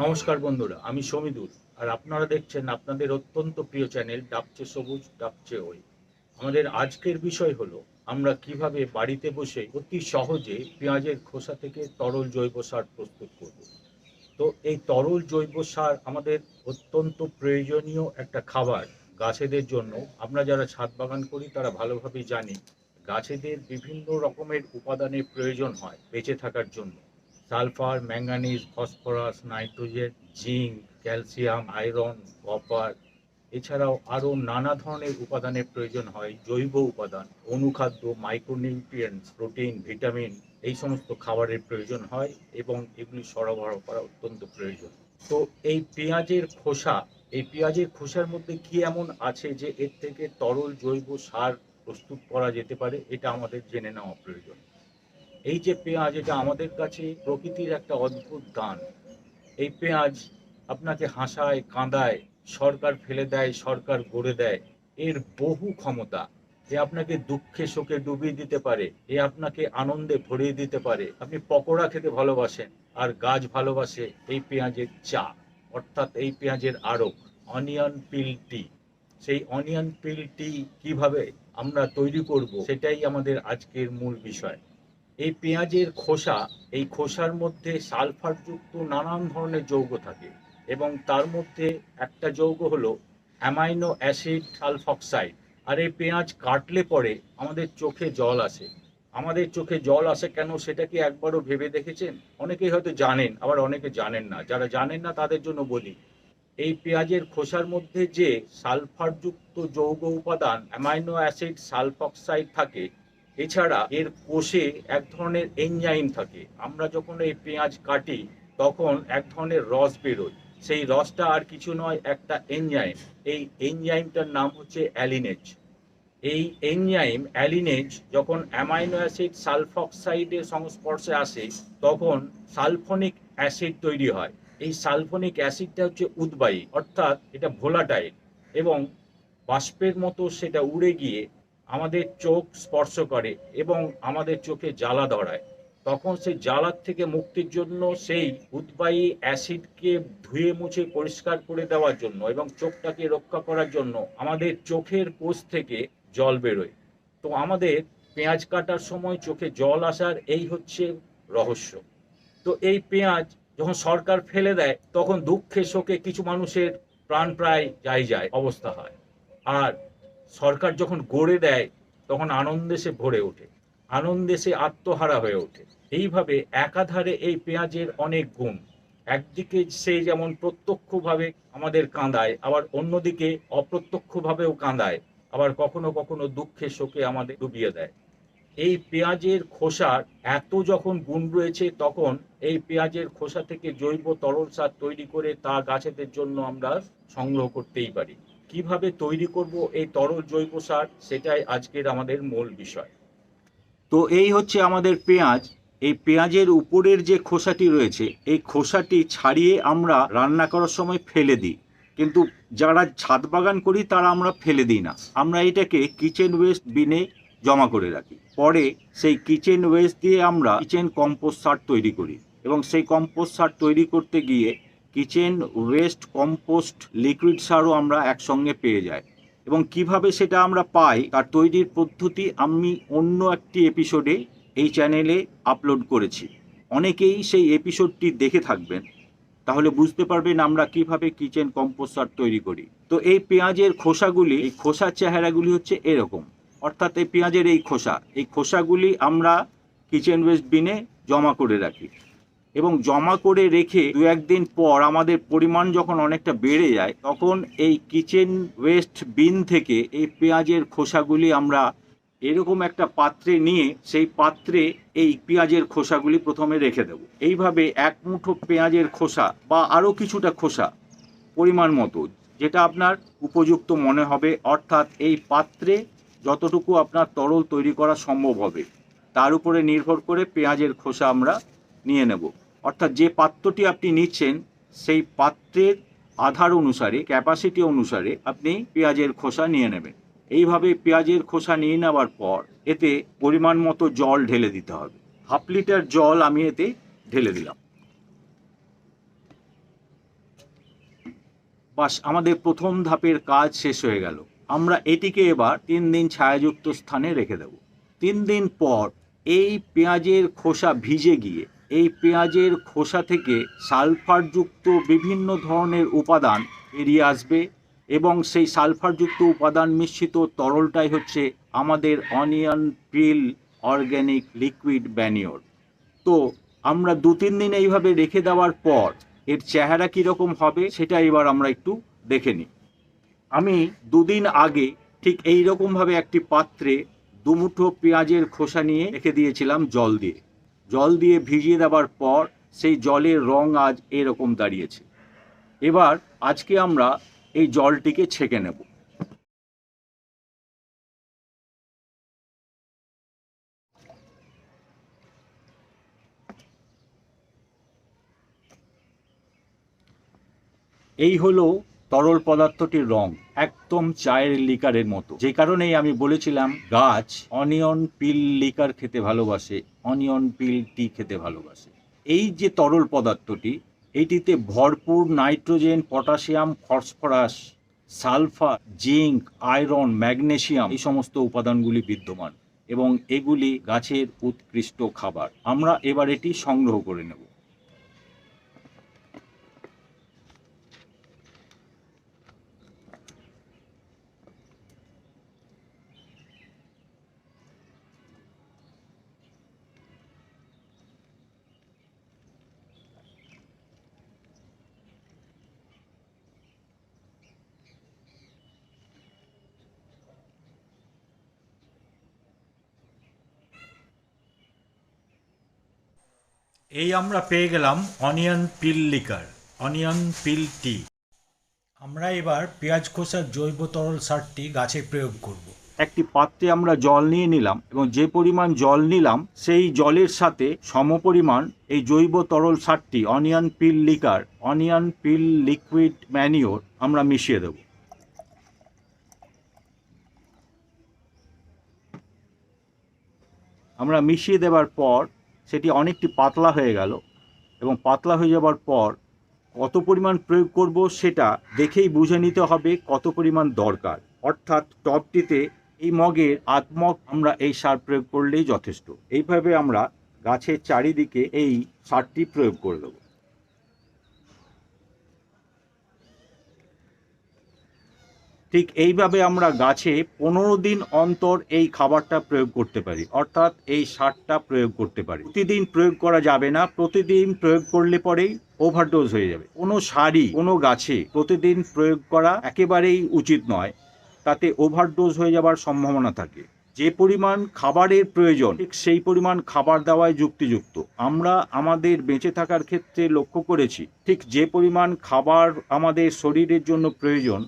নমস্কার বন্ধুরা, আমি সমীদুল আর আপনারা দেখছেন আপনাদের অত্যন্ত প্রিয় চ্যানেল ডাকছে সবুজ ডাকছে ওই। আমাদের আজকের বিষয় হলো আমরা কিভাবে বাড়িতে বসে অতি সহজে পেঁয়াজের খোসা থেকে তরল জৈব সার প্রস্তুত করব। তো এই তরল জৈব সার আমাদের অত্যন্ত প্রয়োজনীয় একটা খাবার গাছেদের জন্য। আমরা যারা ছাদ বাগান করি তারা ভালোভাবেই জানি গাছেদের বিভিন্ন রকমের উপাদানের প্রয়োজন হয় বেঁচে থাকার জন্য। Sulphur, manganese, phosphorus, nitrogen, zinc, calcium, iron, copper, এছাড়াও আরও নানা ধরনের উপাদানের প্রয়োজন হয়, জৈব উপাদান, অনুখাদ্য, মাইক্রোনিউট্রিয়েন্টস, প্রোটিন, ভিটামিন, এই সমস্ত খাবারের প্রয়োজন হয় এবং এগুলি সরবরাহ করা অত্যন্ত প্রয়োজন। তো এই পেঁয়াজের খোসার মধ্যে কি এমন আছে যে এর থেকে তরল জৈব সার প্রস্তুত করা যেতে পারে, এটা আমাদের জেনে নেওয়া প্রয়োজন। এই যে পেঁয়াজ, এটা আমাদের কাছে প্রকৃতির একটা অদ্ভুত দান। এই পেঁয়াজ আপনাকে হাসায়, কাঁদায়, সরকার ফেলে দেয়, সরকার গড়ে দেয়, এর বহু ক্ষমতা। এ আপনাকে দুঃখে শোকে ডুবিয়ে দিতে পারে, এ আপনাকে আনন্দে ভরিয়ে দিতে পারে। আপনি পকোড়া খেতে ভালোবাসেন, আর গাছ ভালোবাসে এই পেঁয়াজের চা, অর্থাৎ এই পেঁয়াজের আড়ক, অনিয়ন পিল টি। সেই অনিয়ন পিল টি কিভাবে আমরা তৈরি করব, সেটাই আমাদের আজকের মূল বিষয়। এই পেঁয়াজের খোসা, এই খোসার মধ্যে সালফারযুক্ত নানান ধরনের যৌগ থাকে এবং তার মধ্যে একটা যৌগ হলো অ্যামাইনো অ্যাসিড সালফক্সাইড। আর এই পেঁয়াজ কাটলে পরে আমাদের চোখে জল আসে। আমাদের চোখে জল আসে কেন, সেটা কি একবারও ভেবে দেখেছেন? অনেকেই হয়তো জানেন, আবার অনেকে জানেন না। যারা জানেন না তাদের জন্য বলি, এই পেঁয়াজের খোসার মধ্যে যে সালফারযুক্ত যৌগ উপাদান অ্যামাইনো অ্যাসিড সালফক্সাইড থাকে, এছাড়া এর কোষে এক ধরনের এনজাইম থাকে। আমরা যখন এই পেঁয়াজ কাটি তখন এক ধরনের রস বেরোয়, সেই রসটা আর কিছু নয়, একটা এনজাইম। এই এনজাইমটার নাম হচ্ছে অ্যালিনেজ। এই এনজাইম অ্যালিনেজ যখন অ্যামাইনো অ্যাসিড সালফক্সাইডের সংস্পর্শে আসে তখন সালফোনিক অ্যাসিড তৈরি হয়। এই সালফোনিক অ্যাসিডটা হচ্ছে উদ্বায়ী, অর্থাৎ এটা ভোলাটাইল, এবং বাষ্পের মতো সেটা উড়ে গিয়ে আমাদের চোখ স্পর্শ করে এবং আমাদের চোখে জ্বালা ধরায়। তখন সেই জ্বালার থেকে মুক্তির জন্য সেই উদ্বায়ী অ্যাসিডকে ধুয়ে মুছে পরিষ্কার করে দেওয়ার জন্য এবং চোখটাকে রক্ষা করার জন্য আমাদের চোখের কোষ থেকে জল বেরোয়। তো আমাদের পেঁয়াজ কাটার সময় চোখে জল আসার এই হচ্ছে রহস্য। তো এই পেঁয়াজ যখন সরকার ফেলে দেয় তখন দুঃখে শোকে কিছু মানুষের প্রাণ প্রায় যায় অবস্থা হয়, আর সরকার যখন গড়ে দেয় তখন আনন্দে সে ভরে ওঠে, আনন্দে সে আত্মহারা হয়ে ওঠে। এইভাবে একাধারে এই পেঁয়াজের অনেক গুণ। একদিকে সে যেমন প্রত্যক্ষভাবে আমাদের কাঁদায়, আবার অন্যদিকে অপ্রত্যক্ষভাবেও কাঁদায়, আবার কখনো কখনো দুঃখে শোকে আমাদের ডুবিয়ে দেয়। এই পেঁয়াজের খোসার এত যখন গুণ রয়েছে, তখন এই পেঁয়াজের খোসা থেকে জৈব তরল সার তৈরি করে তা গাছেদের জন্য আমরা সংগ্রহ করতেই পারি। কিভাবে তৈরি করব এই তরল জৈব সার, সেটাই আজকের আমাদের মূল বিষয়। তো এই হচ্ছে আমাদের পেঁয়াজ। এই পেঁয়াজের উপরের যে খোসাটি রয়েছে, এই খোসাটি ছাড়িয়ে আমরা রান্না করার সময় ফেলে দিই, কিন্তু যারা ছাদ বাগান করি তারা আমরা ফেলে দিই না। আমরা এটাকে কিচেন ওয়েস্ট বিনে জমা করে রাখি। পরে সেই কিচেন ওয়েস্ট দিয়ে আমরা কিচেন কম্পোস্ট সার তৈরি করি, এবং সেই কম্পোস্ট সার তৈরি করতে গিয়ে কিচেন ওয়েস্ট কম্পোস্ট লিকুইড সারও আমরা একসঙ্গে পেয়ে যাই। এবং কিভাবে সেটা আমরা পাই তার তৈরির পদ্ধতি আমি অন্য একটি এপিসোডে এই চ্যানেলে আপলোড করেছি। অনেকেই সেই এপিসোডটি দেখে থাকবেন, তাহলে বুঝতে পারবেন আমরা কিভাবে কিচেন কম্পোস্ট সার তৈরি করি। তো এই পেঁয়াজের খোসাগুলি, এই খোসার চেহারাগুলি হচ্ছে এরকম, অর্থাৎ এই পেঁয়াজের এই খোসাগুলি আমরা কিচেন ওয়েস্ট বিনে জমা করে রাখি, এবং জমা করে রেখে দু একদিন পর আমাদের পরিমাণ যখন অনেকটা বেড়ে যায় তখন এই কিচেন ওয়েস্ট বিন থেকে এই পেঁয়াজের খোসাগুলি আমরা এরকম একটা পাত্রে নিয়ে সেই পাত্রে এই পেঁয়াজের খোসাগুলি প্রথমে রেখে দেব। এইভাবে এক মুঠো পেঁয়াজের খোসা বা আরও কিছুটা খোসা পরিমাণ মতো, যেটা আপনার উপযুক্ত মনে হবে, অর্থাৎ এই পাত্রে যতটুকু আপনার তরল তৈরি করা সম্ভব হবে তার উপরে নির্ভর করে পেঁয়াজের খোসা আমরা নিয়ে নেব। অর্থাৎ যে পাত্রটি আপনি নিচ্ছেন সেই পাত্রের আধার অনুসারে, ক্যাপাসিটি অনুসারে আপনি পেঁয়াজের খোসা নিয়ে নেবেন। এইভাবে পেঁয়াজের খোসা নিয়ে নেওয়ার পর এতে পরিমাণ মতো জল ঢেলে দিতে হবে। 1/2 লিটার জল আমি এতে ঢেলে দিলাম। বাস, আমাদের প্রথম ধাপের কাজ শেষ হয়ে গেল। আমরা এটিকে এবার 3 দিন ছায়াযুক্ত স্থানে রেখে দেব। 3 দিন পর এই পেঁয়াজের খোসা ভিজে গিয়ে এই পেঁয়াজের খোসা থেকে সালফারযুক্ত বিভিন্ন ধরনের উপাদান বেরিয়ে আসবে এবং সেই সালফারযুক্ত উপাদান মিশ্রিত তরলটাই হচ্ছে আমাদের অনিয়ন পিল অর্গ্যানিক লিকুইড ম্যানিওর। তো আমরা 2-3 দিন এইভাবে রেখে দেওয়ার পর এর চেহারা কীরকম হবে সেটা এবার আমরা একটু দেখে নিই। আমি 2 দিন আগে ঠিক এই রকমভাবে একটি পাত্রে 2 মুঠো পেঁয়াজের খোসা নিয়ে রেখে দিয়েছিলাম জল দিয়ে ভিজিয়ে দেওয়ার পর সেই জলের রং আজ এরকম দাঁড়িয়েছে। এবার আজকে আমরা এই জলটিকে ছেঁকে নেব। এই হলো তরল পদার্থটির রং, একদম চায়ের লিকারের মতো। যে কারণেই আমি বলেছিলাম গাছ অনিয়ন পিল লিকার খেতে ভালোবাসে, অনিয়ন পিল টি খেতে ভালোবাসে। এই যে তরল পদার্থটি, এইটিতে ভরপুর nitrogen, potassium, phosphorus, sulphur, zinc, iron, magnesium এই সমস্ত উপাদানগুলি বিদ্যমান এবং এগুলি গাছের উৎকৃষ্ট খাবার। আমরা এবার এটি সংগ্রহ করে নেব। এই আমরা পেয়ে গেলাম অনিয়ন পিল লিকার, অনিয়ন পিল টি। আমরা এবার পেঁয়াজ খোসার জৈব তরল সারটি গাছে প্রয়োগ করব। একটি পাত্রে আমরা জল নিয়ে নিলাম এবং যে পরিমাণ জল নিলাম সেই জলের সাথে সমপরিমাণ এই জৈব তরল সারটি অনিয়ন পিল লিকার, অনিয়ন পিল লিকুইড ম্যানিওর আমরা মিশিয়ে দেব। আমরা মিশিয়ে দেওয়ার পর সেটি অনেকটি পাতলা হয়ে গেল এবং পাতলা হয়ে যাওয়ার পর কত পরিমাণ প্রয়োগ করব সেটা দেখেই বুঝে নিতে হবে কত পরিমাণ দরকার। অর্থাৎ টবটিতে এই মগের আধ মগ আমরা এই সার প্রয়োগ করলেই যথেষ্ট। এইভাবে আমরা গাছের চারিদিকে এই সারটি প্রয়োগ করে দেব। ঠিক এইভাবে আমরা গাছে 15 দিন অন্তর এই খাবারটা প্রয়োগ করতে পারি, অর্থাৎ এই সারটা প্রয়োগ করতে পারি। প্রতিদিন প্রয়োগ করা যাবে না, প্রতিদিন প্রয়োগ করলে পরেই ওভারডোজ হয়ে যাবে। কোনো সারই কোনো গাছে প্রতিদিন প্রয়োগ করা একেবারেই উচিত নয়, তাতে ওভারডোজ হয়ে যাবার সম্ভাবনা থাকে। যে পরিমাণ খাবারের প্রয়োজন ঠিক সেই পরিমাণ খাবার দেওয়াই যুক্তিযুক্ত। আমরা আমাদের বেঁচে থাকার ক্ষেত্রে লক্ষ্য করেছি ঠিক যে পরিমাণ খাবার আমাদের শরীরের জন্য প্রয়োজন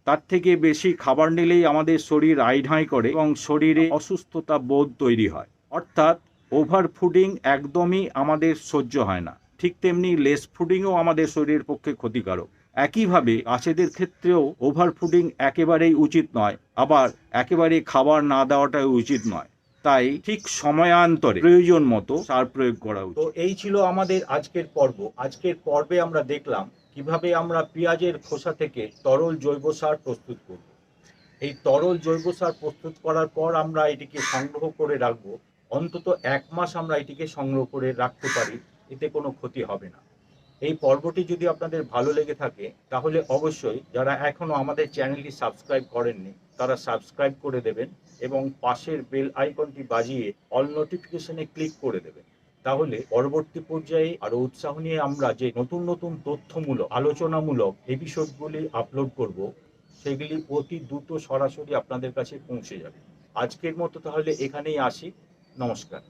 তার থেকে বেশি খাবার নিলেই আমাদের শরীর আইঢাই করে এবং শরীরে অসুস্থতা বোধ তৈরি হয়। অর্থাৎ ওভার ফুডিং একদমই আমাদের সহ্য হয় না। ঠিক তেমনি লেস ফুডিংও আমাদের শরীরের পক্ষে ক্ষতিকারক। একইভাবে গাছেদের ক্ষেত্রেও ওভার ফুডিং একেবারেই উচিত নয়, আবার একেবারে খাবার না দেওয়াটাই উচিত নয়। তাই ঠিক সময়ান্তরে প্রয়োজন মতো সার প্রয়োগ করা উচিত। তো এই ছিল আমাদের আজকের পর্ব। আজকের পর্বে আমরা দেখলাম কিভাবে আমরা পেঁয়াজের খোসা থেকে তরল জৈব সার প্রস্তুত করব। এই তরল জৈব সার প্রস্তুত করার পর আমরা এটিকে সংগ্রহ করে রাখবো। অন্তত 1 মাস আমরা এটিকে সংগ্রহ করে রাখতে পারি, এতে কোনো ক্ষতি হবে না। এই পর্বটি যদি আপনাদের ভালো লেগে থাকে তাহলে অবশ্যই যারা এখনও আমাদের চ্যানেলটি সাবস্ক্রাইব করেননি তারা সাবস্ক্রাইব করে দেবেন এবং পাশের বেল আইকনটি বাজিয়ে অল নোটিফিকেশনে ক্লিক করে দেবেন। তাহলে পরবর্তী পর্যায়ে আরও উৎসাহ নিয়ে আমরা যে নতুন নতুন তথ্যমূলক আলোচনামূলক এপিসোডগুলি আপলোড করব সেগুলি অতি দ্রুত সরাসরি আপনাদের কাছে পৌঁছে যাবে। আজকের মতো তাহলে এখানেই আসি। নমস্কার।